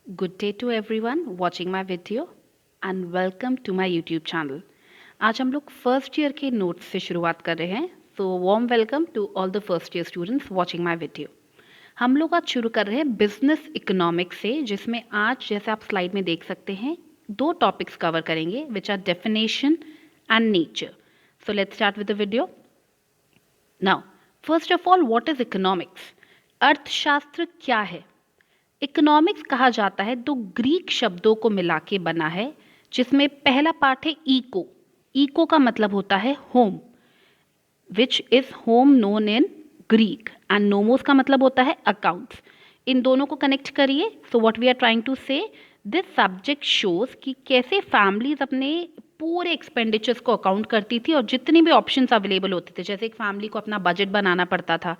Good day to everyone watching my video and welcome to my YouTube channel. आज हम लोग first year के notes से शुरुआत कर रहे हैं. So warm welcome to all the first year students watching my video. हम लोग आज शुरू कर रहे हैं बिजनेस इकोनॉमिक्स से, जिसमें आज जैसे आप स्लाइड में देख सकते हैं दो टॉपिक्स कवर करेंगे which are definition and nature. So let's start with the video. Now first of all, what is economics? अर्थशास्त्र क्या है? इकोनॉमिक्स कहा जाता है दो ग्रीक शब्दों को मिला के बना है, जिसमें पहला पार्ट है इको. इको का मतलब होता है home, which is home known in Greek, and nomos का मतलब होता है अकाउंट्स. इन दोनों को कनेक्ट करिए. So what we are trying to say, this subject shows कि कैसे फैमिलीज अपने पूरे एक्सपेंडिचर्स को अकाउंट करती थी और जितनी भी ऑप्शंस अवेलेबल होते थे, जैसे एक फैमिली को अपना बजट बनाना पड़ता था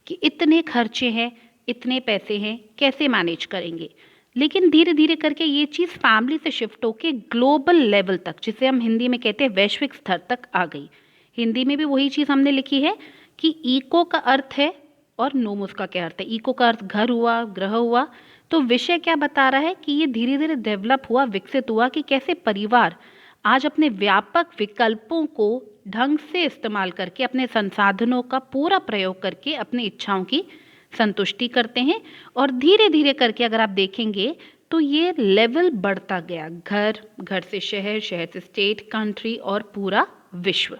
कि इतने खर्चे हैं, इतने पैसे हैं, कैसे मैनेज करेंगे. लेकिन धीरे धीरे करके ये चीज़ फैमिली से शिफ्ट होके ग्लोबल लेवल तक, जिसे हम हिंदी में कहते हैं वैश्विक स्तर तक आ गई. हिंदी में भी वही चीज़ हमने लिखी है कि इको का अर्थ है और नोमोस का क्या अर्थ है. इको का अर्थ घर हुआ, ग्रह हुआ. तो विषय क्या बता रहा है कि ये धीरे धीरे डेवलप हुआ, विकसित हुआ कि कैसे परिवार आज अपने व्यापक विकल्पों को ढंग से इस्तेमाल करके, अपने संसाधनों का पूरा प्रयोग करके अपनी इच्छाओं की संतुष्टि करते हैं. और धीरे धीरे करके अगर आप देखेंगे तो ये लेवल बढ़ता गया, घर, घर से शहर, शहर से स्टेट, कंट्री और पूरा विश्व.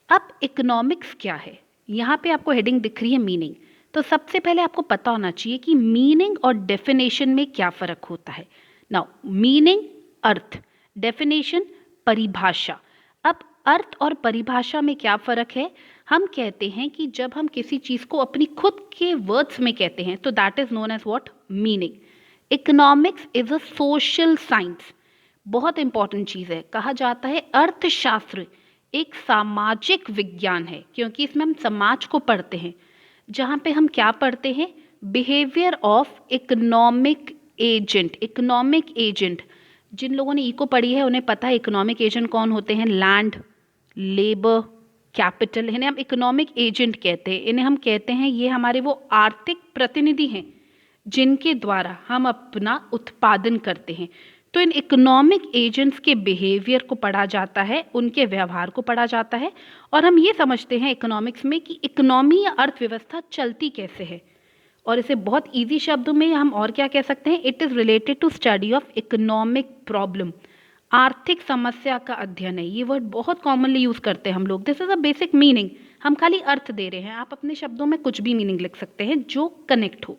अब इकोनॉमिक्स क्या है? यहाँ पे आपको हेडिंग दिख रही है मीनिंग. तो सबसे पहले आपको पता होना चाहिए कि मीनिंग और डेफिनेशन में क्या फ़र्क होता है. नाउ मीनिंग अर्थ, डेफिनेशन परिभाषा. अब अर्थ और परिभाषा में क्या फ़र्क है? हम कहते हैं कि जब हम किसी चीज़ को अपनी खुद के वर्ड्स में कहते हैं तो that is known as what? Meaning. Economics is a social science. बहुत इंपॉर्टेंट चीज़ है. कहा जाता है अर्थशास्त्र एक सामाजिक विज्ञान है, क्योंकि इसमें हम समाज को पढ़ते हैं. जहाँ पे हम क्या पढ़ते हैं? Behaviour of economic agent. Economic agent, जिन लोगों ने इको पढ़ी है उन्हें पता है इकोनॉमिक एजेंट कौन होते हैं. लैंड, लेबर, कैपिटल, इन्हें हम इकोनॉमिक एजेंट कहते हैं. इन्हें हम कहते हैं ये हमारे वो आर्थिक प्रतिनिधि हैं जिनके द्वारा हम अपना उत्पादन करते हैं. तो इन इकोनॉमिक एजेंट्स के बिहेवियर को पढ़ा जाता है, उनके व्यवहार को पढ़ा जाता है. और हम ये समझते हैं इकोनॉमिक्स में कि इकोनॉमी या अर्थव्यवस्था चलती कैसे है. और इसे बहुत ईजी शब्दों में हम और क्या कह सकते हैं? It is related to study of economic problem. आर्थिक समस्या का अध्ययन है. ये वर्ड बहुत कॉमनली यूज़ करते हैं हम लोग. This is a basic meaning. हम खाली अर्थ दे रहे हैं, आप अपने शब्दों में कुछ भी मीनिंग लिख सकते हैं जो कनेक्ट हो.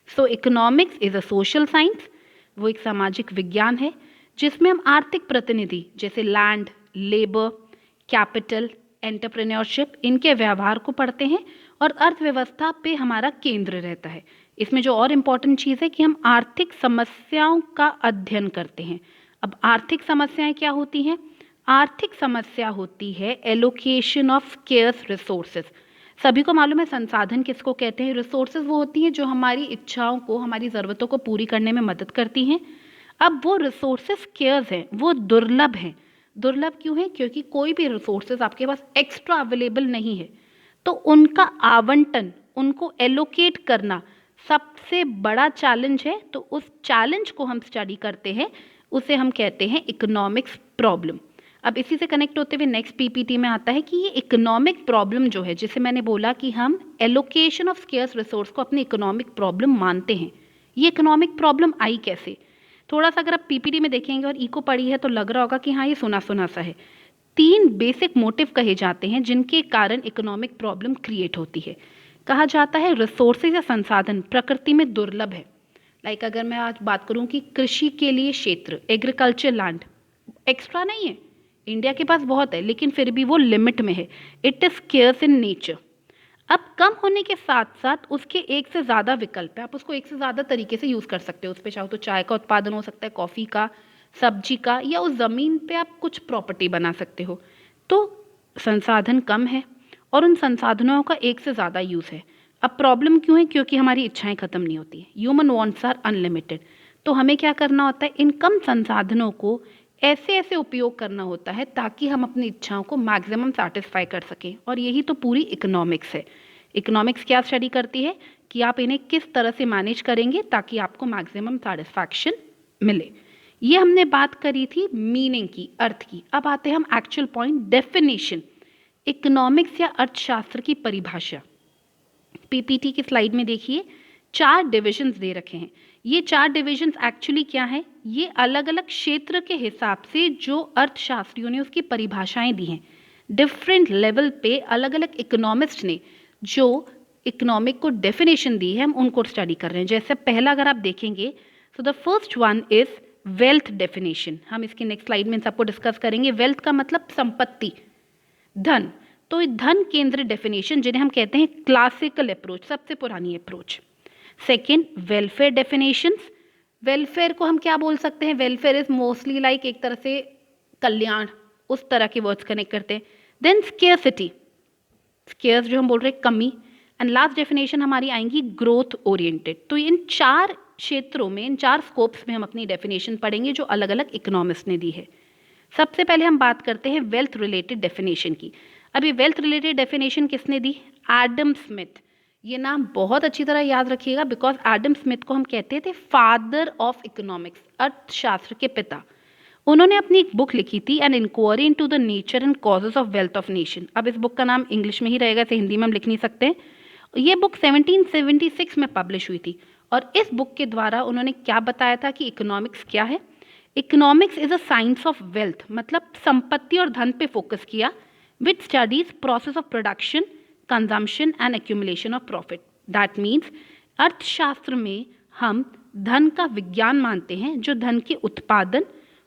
So economics is a social science. वो एक सामाजिक विज्ञान है जिसमें हम आर्थिक प्रतिनिधि जैसे लैंड, लेबर, कैपिटल, एंटरप्रेन्योरशिप, इनके व्यवहार को पढ़ते हैं. और अर्थव्यवस्था पे हमारा केंद्र रहता है. इसमें जो और इम्पॉर्टेंट चीज़ है कि हम आर्थिक समस्याओं का अध्ययन करते हैं. अब आर्थिक समस्याएं क्या होती हैं? आर्थिक समस्या होती है एलोकेशन ऑफ स्केर्स रिसोर्सेज. सभी को मालूम है संसाधन किसको कहते हैं. रिसोर्सेज वो होती हैं जो हमारी इच्छाओं को, हमारी ज़रूरतों को पूरी करने में मदद करती हैं. अब वो रिसोर्सेज स्केर्स हैं, वो दुर्लभ हैं. दुर्लभ क्यों है? क्योंकि कोई भी रिसोर्सेज आपके पास एक्स्ट्रा अवेलेबल नहीं है. तो उनका आवंटन, उनको एलोकेट करना सबसे बड़ा चैलेंज है. तो उस चैलेंज को हम स्टडी करते हैं, उसे हम कहते हैं इकोनॉमिक्स प्रॉब्लम. अब इसी से कनेक्ट होते हुए नेक्स्ट पीपीटी में आता है कि ये इकोनॉमिक प्रॉब्लम जो है, जिसे मैंने बोला कि हम एलोकेशन ऑफ स्केर्स रिसोर्स को अपनी इकोनॉमिक प्रॉब्लम मानते हैं, ये इकोनॉमिक प्रॉब्लम आई कैसे? थोड़ा सा अगर आप पीपीटी में देखेंगे और इको पढ़ी है तो लग रहा होगा कि हाँ ये सुना सुना सा है. 3 बेसिक मोटिव कहे जाते हैं जिनके कारण इकोनॉमिक प्रॉब्लम क्रिएट होती है. कहा जाता है रिसोर्सेज या संसाधन प्रकृति में दुर्लभ है. लाइक अगर मैं आज बात करूं कि कृषि के लिए क्षेत्र, एग्रीकल्चर लैंड एक्स्ट्रा नहीं है, इंडिया के पास बहुत है, लेकिन फिर भी वो लिमिट में है. It is scarce in nature. अब कम होने के साथ साथ उसके एक से ज़्यादा विकल्प है. आप उसको एक से ज़्यादा तरीके से यूज़ कर सकते हो. उस पर चाहो तो चाय का उत्पादन हो सकता है, कॉफ़ी का, सब्जी का, या उस ज़मीन पे आप कुछ प्रॉपर्टी बना सकते हो. तो संसाधन कम है और उन संसाधनों का एक से ज़्यादा यूज़ है. अब प्रॉब्लम क्यों है? क्योंकि हमारी इच्छाएं ख़त्म नहीं होती. Human wants are unlimited. तो हमें क्या करना होता है? इन कम संसाधनों को ऐसे ऐसे उपयोग करना होता है ताकि हम अपनी इच्छाओं को मैक्सिमम सेटिस्फाई कर सकें. और यही तो पूरी इकोनॉमिक्स है. इकोनॉमिक्स क्या स्टडी करती है? कि आप इन्हें किस तरह से मैनेज करेंगे ताकि आपको मैक्सिमम सेटिस्फैक्शन मिले। ये हमने बात करी थी मीनिंग की, अर्थ की। अब आते हैं हम एक्चुअल पॉइंट, डेफिनेशन। इकोनॉमिक्स या अर्थशास्त्र की परिभाषा। पीपीटी की स्लाइड में देखिए 4 डिविजन्स दे रखे हैं। ये 4 डिविजन्स एक्चुअली क्या है, ये अलग अलग क्षेत्र के हिसाब से जो अर्थशास्त्रियों ने उसकी परिभाषाएं दी हैं। डिफरेंट लेवल पे अलग अलग इकोनॉमिस्ट ने जो इकोनॉमिक को डेफिनेशन दी है, हम उनको स्टडी कर रहे हैं। जैसे पहला अगर आप देखेंगे, so the first one is wealth definition. हम इसकी नेक्स्ट स्लाइड में सबको डिस्कस करेंगे। वेल्थ का मतलब संपत्ति, धन। तो धन केंद्र डेफिनेशन, जिन्हें हम कहते हैं क्लासिकल अप्रोच, सबसे पुरानी approach. Second, welfare definitions. Welfare को हम क्या बोल सकते हैं, वेलफेयर इज मोस्टली लाइक एक तरह से कल्याण, उस तरह के वर्ड्स कनेक्ट करते हैं। देन स्केर्सिटी, स्केर्स जो हम बोल रहे हैं कमी। एंड लास्ट डेफिनेशन हमारी आएंगी ग्रोथ ओरिएंटेड। तो इन 4 क्षेत्रों में, इन 4 स्कोप्स में हम अपनी डेफिनेशन पढ़ेंगे जो अलग अलग इकोनॉमिस्ट ने दी है। सबसे पहले हम बात करते हैं वेल्थ रिलेटेड डेफिनेशन की। अभी वेल्थ रिलेटेड डेफिनेशन किसने दी, एडम स्मिथ। ये नाम बहुत अच्छी तरह याद रखिएगा बिकॉज एडम स्मिथ को हम कहते थे फादर ऑफ इकोनॉमिक्स, अर्थशास्त्र के पिता। उन्होंने अपनी एक बुक लिखी थी, an inquiry into the nature and causes of wealth of nation. अब इस बुक का नाम इंग्लिश में ही रहेगा, इसे हिंदी में हम लिख नहीं सकते। ये बुक 1776 में पब्लिश हुई थी और इस बुक के द्वारा उन्होंने क्या बताया था कि इकोनॉमिक्स क्या है। Economics is a science of wealth, मतलब संपत्ति और धन पे फोकस किया, which studies process of production, consumption and accumulation of profit. That means अर्थशास्त्र में हम धन का विज्ञान मानते हैं जो धन के उत्पादन,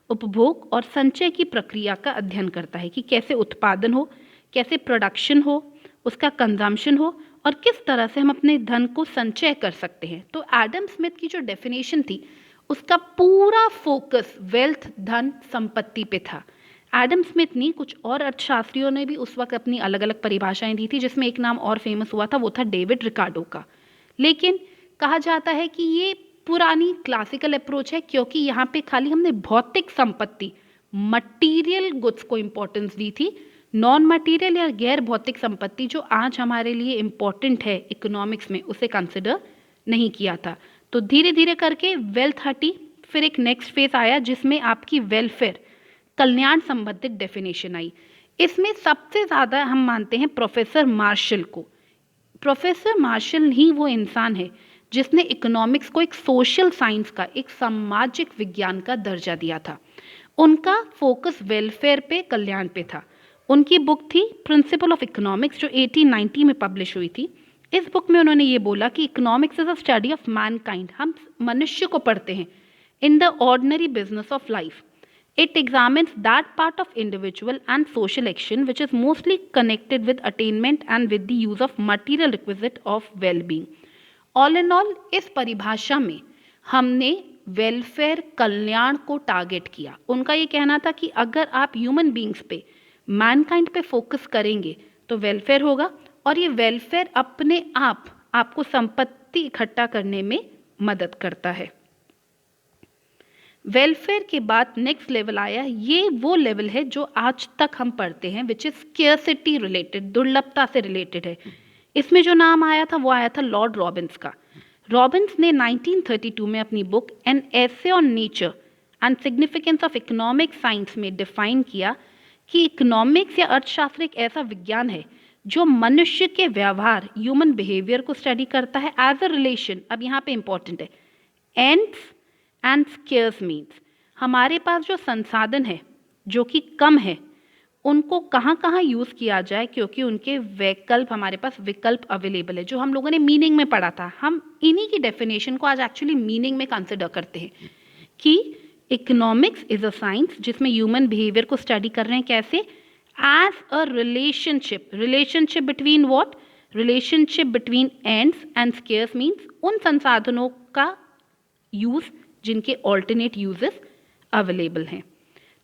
उपभोग और संचय की प्रक्रिया का अध्ययन करता है कि कैसे उत्पादन हो, कैसे प्रोडक्शन हो, उसका कंजम्पशन हो और किस तरह से हम अपने धन को संचय कर सकते हैं। तो एडम स्मिथ की जो डेफिनेशन थी उसका पूरा फोकस वेल्थ, धन, संपत्ति पे था। एडम स्मिथ ने, कुछ और अर्थशास्त्रियों ने भी उस वक्त अपनी अलग अलग परिभाषाएं दी थी, जिसमें एक नाम और फेमस हुआ था, वो था डेविड रिकार्डो का। लेकिन कहा जाता है कि ये पुरानी क्लासिकल अप्रोच है क्योंकि यहाँ पे खाली हमने भौतिक संपत्ति, मटीरियल गुड्स को इम्पोर्टेंस दी थी। नॉन मटीरियल या गैर भौतिक संपत्ति जो आज हमारे लिए इम्पोर्टेंट है इकोनॉमिक्स में, उसे कंसिडर नहीं किया था। तो धीरे धीरे करके वेल्थ हटी, फिर एक नेक्स्ट फेज आया जिसमें आपकी वेलफेयर, कल्याण संबंधित डेफिनेशन आई। इसमें सबसे ज़्यादा हम मानते हैं प्रोफेसर मार्शल को। प्रोफेसर मार्शल ही वो इंसान है जिसने इकोनॉमिक्स को एक सोशल साइंस का, एक सामाजिक विज्ञान का दर्जा दिया था। उनका फोकस वेलफेयर पे, कल्याण पे था। उनकी बुक थी प्रिंसिपल ऑफ इकोनॉमिक्स जो 1890 में पब्लिश हुई थी। इस बुक में उन्होंने ये बोला कि economics is a study of Mankind, हम मनुष्य को पढ़ते हैं, in the ordinary business of life. It examines that part of individual and social action which is mostly connected with attainment and with the use of material requisite of well-being. All in all, इस परिभाषा में हमने welfare, कल्याण को target किया। उनका ये कहना था कि अगर आप ह्यूमन बींग्स पे, मैनकाइंड पे फोकस करेंगे तो वेलफेयर होगा और ये वेलफेयर अपने आप आपको संपत्ति इकट्ठा करने में मदद करता है। वेलफेयर के बाद नेक्स्ट लेवल आया, ये वो लेवल है जो आज तक हम पढ़ते हैं, विच इज स्केर्सिटी रिलेटेड, दुर्लभता से रिलेटेड है। इसमें जो नाम आया था वो आया था लॉर्ड रॉबिन्स का। रॉबिन्स ने 1932 में अपनी book an essay on nature and significance of economic science में डिफाइन किया कि इकोनॉमिक्स या अर्थशास्त्र एक ऐसा विज्ञान है जो मनुष्य के व्यवहार, ह्यूमन बिहेवियर को स्टडी करता है एज अ रिलेशन। अब यहाँ पे इंपॉर्टेंट है, एंड्स एंड स्केर्स मीन्स हमारे पास जो संसाधन है जो कि कम है, उनको कहाँ कहाँ यूज़ किया जाए क्योंकि उनके वैकल्प, हमारे पास विकल्प अवेलेबल है, जो हम लोगों ने मीनिंग में पढ़ा था। हम इन्हीं की डेफिनेशन को आज एक्चुअली मीनिंग में कंसिडर करते हैं कि इकोनॉमिक्स इज अ साइंस जिसमें ह्यूमन बिहेवियर को स्टडी कर रहे हैं कैसे, as a relationship. Relationship between what, relationship between ends and scarce means उन संसाधनों का यूज़ जिनके ऑल्टरनेट यूजेस अवेलेबल हैं।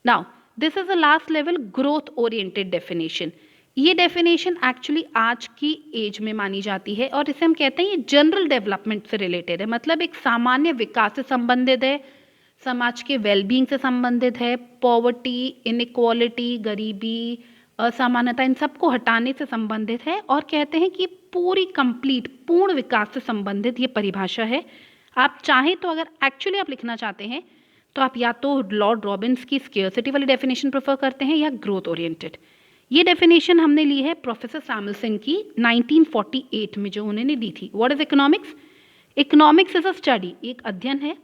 Now this is the last level, growth oriented definition. ये डेफिनेशन एक्चुअली आज की एज में मानी जाती है और इसे हम कहते हैं ये जनरल डेवलपमेंट से रिलेटेड है, मतलब एक सामान्य विकास से संबंधित है, समाज के वेलबींग से संबंधित है, पॉवर्टी, इनइक्वालिटी, गरीबी, असमानता, इन सबको हटाने से संबंधित है और कहते हैं कि पूरी कंप्लीट पूर्ण विकास से संबंधित ये परिभाषा है। आप चाहें तो अगर एक्चुअली आप लिखना चाहते हैं तो आप या तो लॉर्ड रॉबिन्स की स्केर्सिटी वाली डेफिनेशन प्रेफर करते हैं या ग्रोथ ओरिएंटेड। ये डेफिनेशन हमने ली है प्रोफेसर सैमुअलसन की 1948 में जो उन्होंने दी थी। What is economics? Economics is a study, एक अध्ययन है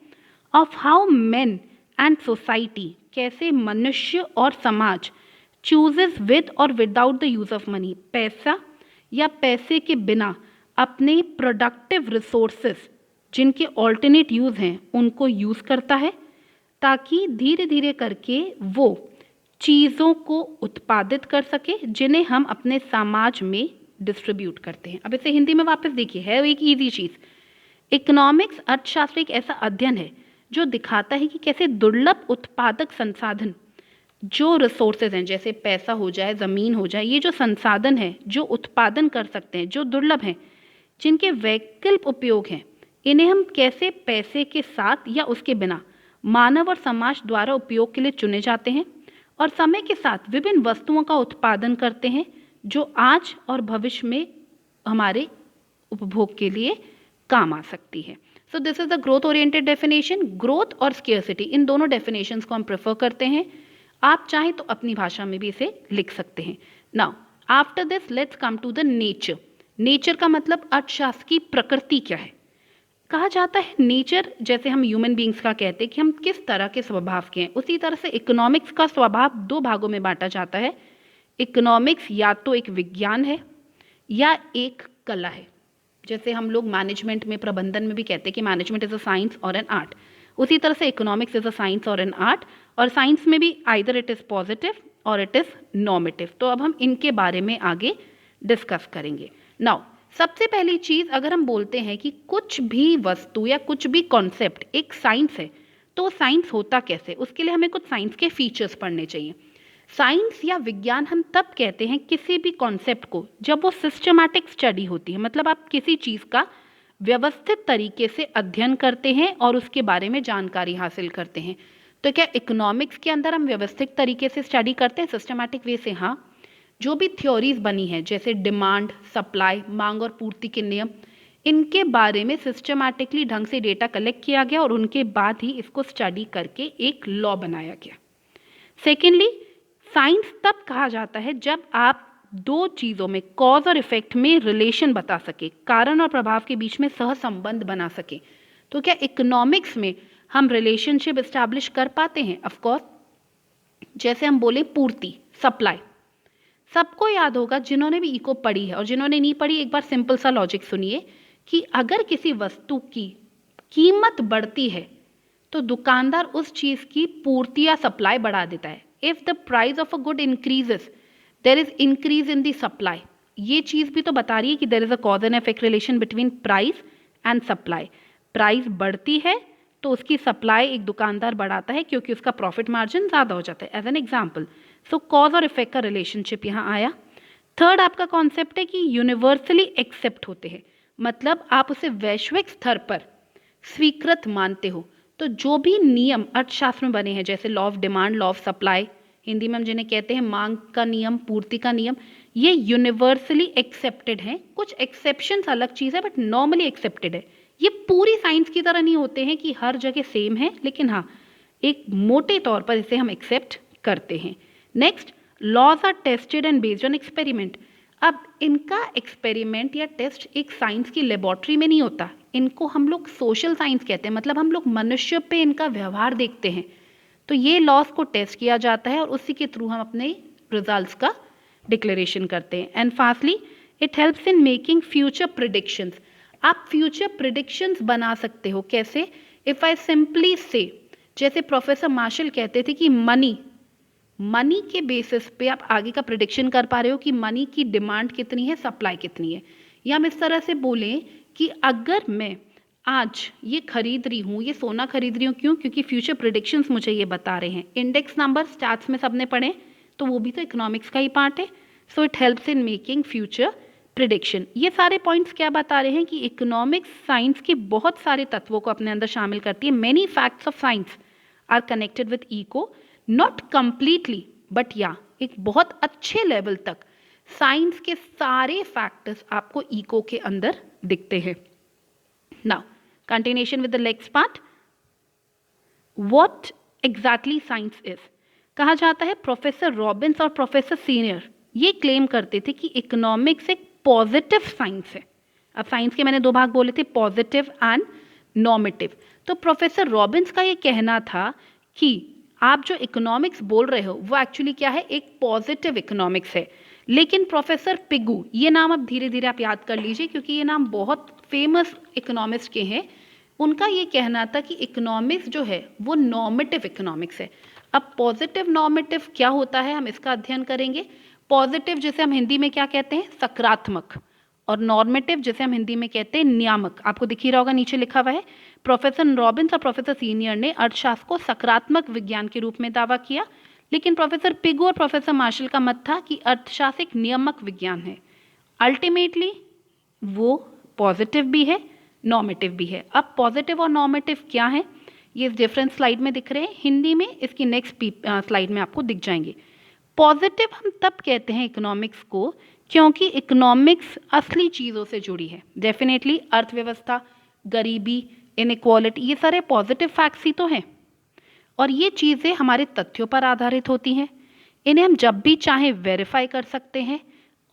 of how main and society, कैसे मनुष्य और समाज चूजेस विद और without the use of money, पैसा या पैसे के बिना अपने प्रोडक्टिव रिसोर्सेस जिनके ऑल्टरनेट यूज हैं उनको यूज करता है, ताकि धीरे धीरे करके वो चीज़ों को उत्पादित कर सके जिन्हें हम अपने समाज में डिस्ट्रीब्यूट करते हैं। अब इसे हिंदी में वापस देखिए, है एक ईजी चीज़। इकोनॉमिक्स अर्थशास्त्र एक ऐसा अध्ययन है जो दिखाता है कि कैसे दुर्लभ उत्पादक संसाधन, जो रिसोर्सेज हैं जैसे पैसा हो जाए, ज़मीन हो जाए, ये जो संसाधन है जो उत्पादन कर सकते हैं, जो दुर्लभ हैं, जिनके वैकल्पिक उपयोग हैं, इन्हें हम कैसे पैसे के साथ या उसके बिना मानव और समाज द्वारा उपयोग के लिए चुने जाते हैं और समय के साथ विभिन्न वस्तुओं का उत्पादन करते हैं जो आज और भविष्य में हमारे उपभोग के लिए काम आ सकती है। So this is the growth oriented definition. Growth और स्केर्सिटी इन दोनों डेफिनेशंस को हम प्रेफर करते हैं। आप चाहें तो अपनी भाषा में भी इसे लिख सकते हैं। Now after this let's come to the nature. Nature का मतलब अर्थशास्त्र की प्रकृति क्या है। कहा जाता है नेचर, जैसे हम ह्यूमन बींग्स का कहते हैं कि हम किस तरह के स्वभाव के हैं, उसी तरह से इकोनॉमिक्स का स्वभाव दो भागों में बांटा जाता है। इकोनॉमिक्स या तो एक विज्ञान है या एक कला है। जैसे हम लोग मैनेजमेंट में, प्रबंधन में भी कहते हैं कि मैनेजमेंट इज अ साइंस और एन आर्ट, उसी तरह से इकोनॉमिक्स इज अ साइंस और एन आर्ट। और साइंस में भी आइदर इट इज़ पॉजिटिव और इट इज़ नॉर्मेटिव। तो अब हम इनके बारे में आगे डिस्कस करेंगे। नाउ सबसे पहली चीज़, अगर हम बोलते हैं कि कुछ भी वस्तु या कुछ भी कॉन्सेप्ट एक साइंस है, तो साइंस होता कैसे, उसके लिए हमें कुछ साइंस के फीचर्स पढ़ने चाहिए। साइंस या विज्ञान हम तब कहते हैं किसी भी कॉन्सेप्ट को जब वो सिस्टमैटिक स्टडी होती है, मतलब आप किसी चीज़ का व्यवस्थित तरीके से अध्ययन करते हैं और उसके बारे में जानकारी हासिल करते हैं। तो क्या इकोनॉमिक्स के अंदर हम व्यवस्थित तरीके से स्टडी करते हैं, सिस्टमैटिक वे से? हाँ। जो भी थ्योरीज बनी है जैसे डिमांड, सप्लाई, मांग और पूर्ति के नियम, इनके बारे में सिस्टमैटिकली ढंग से डेटा कलेक्ट किया गया और उनके बाद ही इसको स्टडी करके एक लॉ बनाया गया। सेकेंडली, साइंस तब कहा जाता है जब आप दो चीज़ों में कॉज और इफेक्ट में रिलेशन बता सके, कारण और प्रभाव के बीच में सहसंबंध बना सके। तो क्या इकोनॉमिक्स में हम रिलेशनशिप एस्टैब्लिश कर पाते हैं? Of course. जैसे हम बोले पूर्ति, सप्लाई, सबको याद होगा जिन्होंने भी इको पढ़ी है, और जिन्होंने नहीं पढ़ी एक बार सिंपल सा लॉजिक सुनिए कि अगर किसी वस्तु की कीमत बढ़ती है तो दुकानदार उस चीज़ की पूर्ति या सप्लाई बढ़ा देता है। If the price of a good increases there is increase in the supply. ये चीज़ भी तो बता रही है कि there is a cause and effect relation between price and supply. Price बढ़ती है तो उसकी सप्लाई एक दुकानदार बढ़ाता है क्योंकि उसका प्रॉफिट मार्जिन ज़्यादा हो जाता है। As an example, so cause और इफेक्ट का रिलेशनशिप यहाँ आया। थर्ड आपका कॉन्सेप्ट है कि यूनिवर्सली एक्सेप्ट होते हैं, मतलब आप उसे वैश्विक स्तर पर स्वीकृत मानते हो। तो जो भी नियम अर्थशास्त्र में बने हैं जैसे law of demand, law of supply, Hindi में हम जिन्हें कहते हैं मांग का नियम, पूर्ति का नियम, ये यूनिवर्सली एक्सेप्टेड हैं। कुछ एक्सेप्शंस अलग चीज़ है बट नॉर्मली एक्सेप्टेड है। ये पूरी साइंस की तरह नहीं होते हैं कि हर जगह सेम है, लेकिन हाँ एक मोटे तौर पर इसे हम एक्सेप्ट करते हैं। Next, laws are tested and based on experiment. अब इनका एक्सपेरिमेंट या टेस्ट एक साइंस की लेबोरेटरी में नहीं होता, इनको हम लोग सोशल साइंस कहते हैं, मतलब हम लोग मनुष्य पे इनका व्यवहार देखते हैं। तो ये लॉज को टेस्ट किया जाता है और उसी के थ्रू हम अपने रिजल्ट्स का डिक्लेरेशन करते हैं। And fastly, it helps in making future predictions. आप फ्यूचर प्रिडिक्शंस बना सकते हो कैसे? इफ़ आई सिंपली से, जैसे प्रोफेसर मार्शल कहते थे कि मनी के बेसिस पे आप आगे का प्रिडिक्शन कर पा रहे हो कि मनी की डिमांड कितनी है, सप्लाई कितनी है। या हम इस तरह से बोलें कि अगर मैं आज ये खरीद रही हूँ, ये सोना खरीद रही हूँ, क्यों? क्योंकि फ्यूचर प्रिडिक्शंस मुझे ये बता रहे हैं। इंडेक्स नंबर स्टैट्स में सबने पढ़े, तो वो भी तो इकोनॉमिक्स का ही पार्ट है। So it helps in making future prediction. ये सारे पॉइंट्स क्या बता रहे हैं कि इकोनॉमिक्स साइंस के बहुत सारे तत्वों को अपने अंदर शामिल करती है। Many facts of science are connected with eco, not completely but या एक बहुत अच्छे लेवल तक साइंस के सारे फैक्टर्स आपको इको के अंदर दिखते हैं। Now continuation with the next part, what exactly science is. कहा जाता है प्रोफेसर रॉबिन्स और प्रोफेसर सीनियर ये क्लेम करते थे कि इकोनॉमिक्स एक पॉजिटिव साइंस है। अब साइंस के मैंने दो भाग बोले थे, पॉजिटिव एंड नॉर्मेटिव। तो प्रोफेसर रॉबिन्स का ये कहना था कि आप जो इकोनॉमिक्स बोल रहे हो वो एक्चुअली क्या है, एक पॉजिटिव इकोनॉमिक्स है। लेकिन प्रोफेसर पिगू, ये नाम अब धीरे धीरे आप याद कर लीजिए क्योंकि ये नाम बहुत फेमस इकोनॉमिस्ट के हैं, उनका ये कहना था कि इकोनॉमिक्स जो है वो नॉर्मेटिव इकोनॉमिक्स है। अब पॉजिटिव नॉर्मेटिव क्या होता है हम इसका अध्ययन करेंगे। पॉजिटिव जिसे हम हिंदी में क्या कहते हैं, सकारात्मक, और नॉर्मेटिव जिसे हम हिंदी में कहते हैं नियामक। आपको दिख ही रहा होगा नीचे लिखा हुआ है। प्रोफेसर रॉबिन्स और प्रोफेसर सीनियर ने अर्थशास्त्र को सकारात्मक विज्ञान के रूप में दावा किया, लेकिन प्रोफेसर पिगू और प्रोफेसर मार्शल का मत था कि अर्थशास्त्र एक नियामक विज्ञान है। अल्टीमेटली वो पॉजिटिव भी है, नॉर्मेटिव भी है। अब पॉजिटिव और नॉर्मेटिव क्या है, ये डिफरेंट स्लाइड में दिख रहे हैं, हिंदी में इसकी नेक्स्ट स्लाइड में आपको दिख जाएंगे। पॉजिटिव हम तब कहते हैं इकोनॉमिक्स को क्योंकि इकोनॉमिक्स असली चीज़ों से जुड़ी है। डेफिनेटली अर्थव्यवस्था, गरीबी, इनइक्वालिटी, ये सारे पॉजिटिव फैक्ट्स ही तो हैं, और ये चीज़ें हमारे तथ्यों पर आधारित होती हैं। इन्हें हम जब भी चाहें वेरीफाई कर सकते हैं।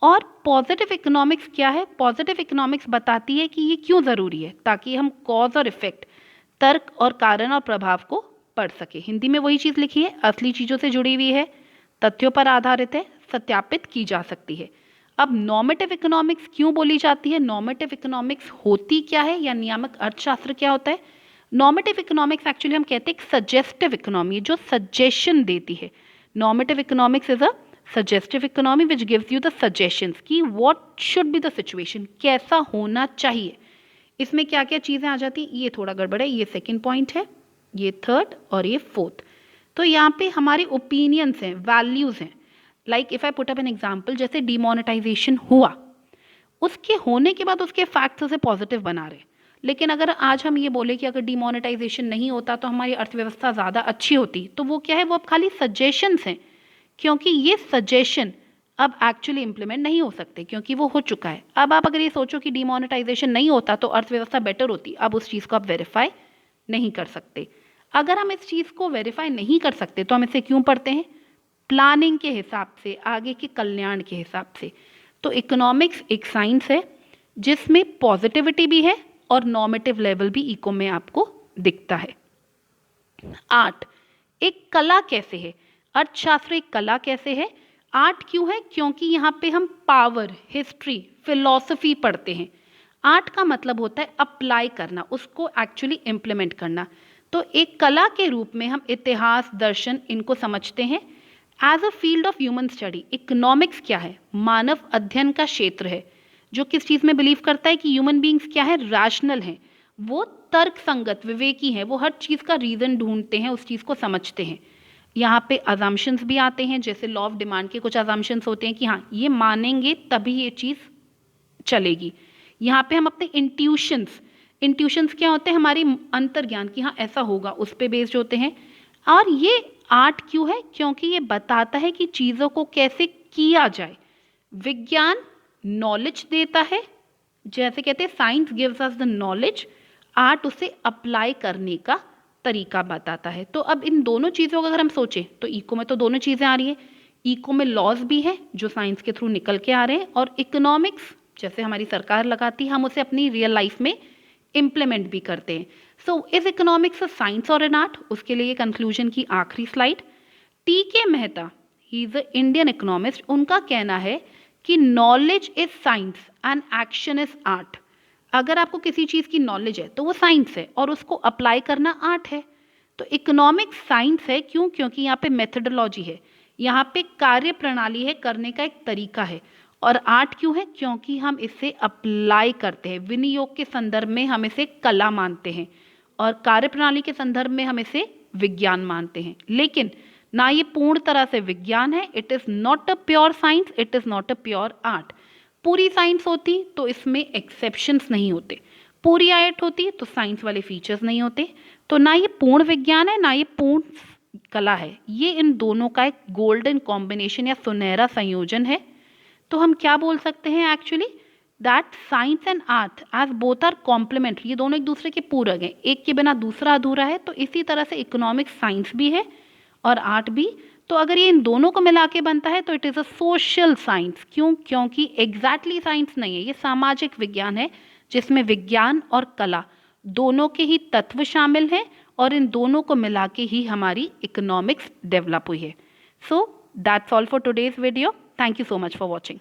और पॉजिटिव इकोनॉमिक्स क्या है, पॉजिटिव इकोनॉमिक्स बताती है कि ये क्यों ज़रूरी है, ताकि हम कॉज और इफेक्ट, तर्क और कारण और प्रभाव को पढ़ सके। हिंदी में वही चीज़ लिखी है, असली चीज़ों से जुड़ी हुई है, तथ्यों पर आधारित है, सत्यापित की जा सकती है। अब नॉर्मेटिव इकोनॉमिक्स क्यों बोली जाती है, नॉर्मेटिव इकोनॉमिक्स होती क्या है, या नियामक अर्थशास्त्र क्या होता है। नॉर्मेटिव इकोनॉमिक्स एक्चुअली हम कहते हैं एक सजेस्टिव इकोनॉमी, जो सजेशन देती है। Normative economics is a suggestive economy which gives you the suggestions कि what should be the situation, कैसा होना चाहिए। इसमें क्या क्या चीज़ें आ जाती, ये थोड़ा गड़बड़ है, ये सेकेंड पॉइंट है, ये थर्ड और ये फोर्थ। तो यहाँ पे हमारे ओपिनियंस हैं, वैल्यूज़ हैं। Like if I put up an example, जैसे डिमोनेटाइजेशन हुआ, उसके होने के बाद उसके फैक्ट्स उसे पॉजिटिव बना रहे। लेकिन अगर आज हम ये बोले कि अगर डिमोनेटाइजेशन नहीं होता तो हमारी अर्थव्यवस्था ज़्यादा अच्छी होती, तो वो क्या है, वो अब खाली सजेशंस हैं, क्योंकि ये सजेशन अब एक्चुअली इम्प्लीमेंट नहीं हो सकते क्योंकि वो हो चुका है। अब आप अगर ये सोचो कि डिमोनेटाइजेशन नहीं होता तो अर्थव्यवस्था बेटर होती, अब उस चीज़ को आप वेरीफाई नहीं कर सकते। अगर हम इस चीज़ को वेरीफाई नहीं कर सकते तो हम इसे क्यों पढ़ते हैं, प्लानिंग के हिसाब से, आगे के कल्याण के हिसाब से। तो इकोनॉमिक्स एक साइंस है जिसमें पॉजिटिविटी भी है और नॉर्मेटिव लेवल भी इको में आपको दिखता है। आर्ट एक कला कैसे है, अर्थशास्त्र एक कला कैसे है, आर्ट क्यों है, क्योंकि यहाँ पे हम पावर, हिस्ट्री, फिलॉसफी पढ़ते हैं। आर्ट का मतलब होता है अप्लाई करना, उसको एक्चुअली इम्प्लीमेंट करना। तो एक कला के रूप में हम इतिहास, दर्शन, इनको समझते हैं। As a field of human study, economics क्या है, मानव अध्ययन का क्षेत्र है, जो किस चीज़ में बिलीव करता है कि ह्यूमन बींग्स क्या है, रैशनल हैं, वो तर्क संगत, विवेकी हैं, वो हर चीज़ का रीज़न ढूंढते हैं, उस चीज़ को समझते हैं। यहाँ पे अजम्पशंस भी आते हैं, जैसे लॉ ऑफ डिमांड के कुछ अजम्पशंस होते हैं कि हाँ ये मानेंगे तभी ये चीज़ चलेगी। यहाँ पे हम अपने इंट्यूशंस क्या होते हैं, हमारी अंतर्ज्ञान की हाँ ऐसा होगा, उस पे बेस्ड होते हैं। और ये आर्ट क्यों है, क्योंकि ये बताता है कि चीज़ों को कैसे किया जाए। विज्ञान नॉलेज देता है, जैसे कहते हैं science gives us the knowledge, art उसे अप्लाई करने का तरीका बताता है। तो अब इन दोनों चीज़ों को अगर हम सोचें तो इको में तो दोनों चीज़ें आ रही हैं। इको में लॉज भी है जो साइंस के थ्रू निकल के आ रहे हैं, और इकोनॉमिक्स जैसे हमारी सरकार लगाती है, हम उसे अपनी रियल लाइफ में इम्प्लीमेंट भी करते हैं। So is economics a science और एन आर्ट, उसके लिए कंक्लूजन की आखिरी slide. TK. Mehta, he is a Indian economist, उनका कहना है कि knowledge is science and action is art. अगर आपको किसी चीज़ की नॉलेज है तो वो साइंस है और उसको अप्लाई करना आर्ट है। तो इकोनॉमिक्स साइंस है क्यों, क्योंकि यहाँ पे मेथडोलॉजी है, यहाँ पे कार्य प्रणाली है, करने का एक तरीका है। और आर्ट क्यों है, क्योंकि हम इसे अप्लाई करते हैं, विनियोग के संदर्भ में हम इसे कला मानते हैं, और कार्य प्रणाली के संदर्भ में हम इसे विज्ञान मानते हैं। लेकिन ना ये पूर्ण तरह से विज्ञान है, it is not a pure science, it is not a pure art. पूरी साइंस होती तो इसमें एक्सेप्शंस नहीं होते, पूरी आर्ट होती तो साइंस वाले फीचर्स नहीं होते। तो ना ये पूर्ण विज्ञान है, ना ये पूर्ण कला है, ये इन दोनों का एक गोल्डन कॉम्बिनेशन या सुनहरा संयोजन है। तो हम क्या बोल सकते हैं actually, that science and art as both are complementary, ये दोनों एक दूसरे के पूरक हैं, एक के बिना दूसरा अधूरा है। तो इसी तरह से इकोनॉमिक्स साइंस भी है और आर्ट भी। तो अगर ये इन दोनों को मिला के बनता है तो it is a social science. क्यों? क्योंकि एग्जैक्टली साइंस नहीं है, ये सामाजिक विज्ञान है जिसमें विज्ञान और कला दोनों के ही तत्व शामिल हैं और इन दोनों को मिला के ही हमारी इकोनॉमिक्स डेवलप हुई है। So that's all for today's video. Thank you so much for watching.